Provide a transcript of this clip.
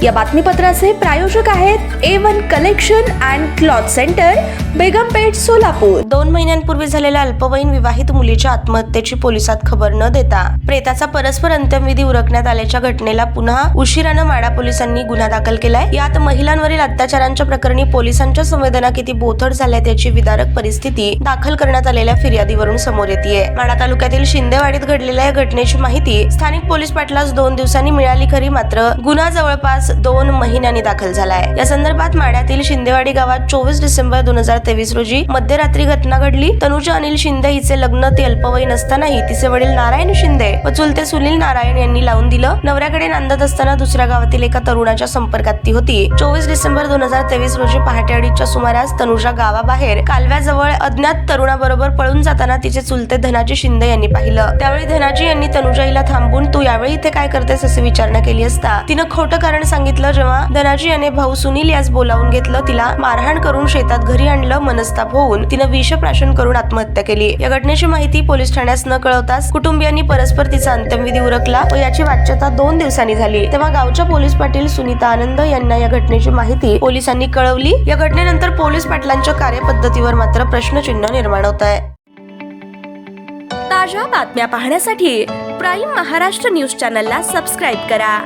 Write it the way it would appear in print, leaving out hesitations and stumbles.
या बातमीपत्राचे प्रायोजक आहेत A1 collection and cloth centre, Begampeth, Solapur. 2 महिन्यांपूर्वी झालेल्या अल्पवयीन विवाहित मुलीच्या आत्महत्येची पोलिसात खबर न देता प्रेताचा परस्पर अंत्यविधी उरकण्यात आल्याच्या घटनेला पुन्हा उशिरानं माढा पोलिसांनी गुन्हा दाखल केलाय। यात महिलांवरील अत्याचारांच्या प्रकरणी पोलिसांच्या संवेदना किती बोथट झाल्या त्याची विदारक परिस्थिती दाखल करण्यात आलेल्या फिर्यादीवरून समोर येतेय। माढा तालुक्यातील शिंदेवाडीत घडलेल्या या घटनेची माहिती स्थानिक पोलीस पाटलास 2 दिवसांनी मिळाली खरी, मात्र गुन्हा जवळपास 2 महिन्यांनी दाखल झालाय। या संदर्भात माढ्यातील शिंदेवाडी गावात 24 डिसेंबर 2023 रोजी मध्यरात्री घटना घडली। तनुजा अनिल शिंदे हिचे लग्न ती अल्पवयीन असतानाही तिचे वडील नारायण शिंदे व चुलते सुनील नारायण यांनी लावून दिलं। नवऱ्याकडे नांदत असताना दुसऱ्या गावातील एका तरुणाच्या संपर्कात ती होती। 24 डिसेंबर 2023 रोजी पहाटे 2:30च्या सुमारास तनुजा गावाबाहेर कालव्याजवळ अज्ञात तरुणाबरोबर पळून जाताना तिचे चुलते धनाजी शिंदे यांनी पाहिलं। त्यावेळी धनाजी यांनी तनुजा हिला थांबून तू यावेळी इथे काय करतेस असे विचारणा केली असता तिनं खोटं कारण सांगितलं। जेव्हा धनाजी याने भाऊ सुनील यास बोलावून घेतलं, तिला मारहाण करून शेतात घरी आणलं। मनस्ताप होऊन तिनं विषप्राशन करून आत्महत्या केली। या घटनेची माहिती पोलीस ठाण्यास न कळवताच कुटुंबियांनी परस्पर तिचा अंत्यविधी उरकला व याची वाच्यता 2 दिवसांनी झाली। तेव्हा गावच्या पोलीस पाटील सुनीता आनंद यांना या घटनेची माहिती पोलिसांनी कळवली। या घटनेनंतर पोलीस पाटलांच्या कार्यपद्धतीवर मात्र प्रश्नचिन्ह निर्माण होत आहे। ताज्या बातम्या पाहण्यासाठी प्राईम महाराष्ट्र न्यूज चॅनलला सबस्क्राईब करा।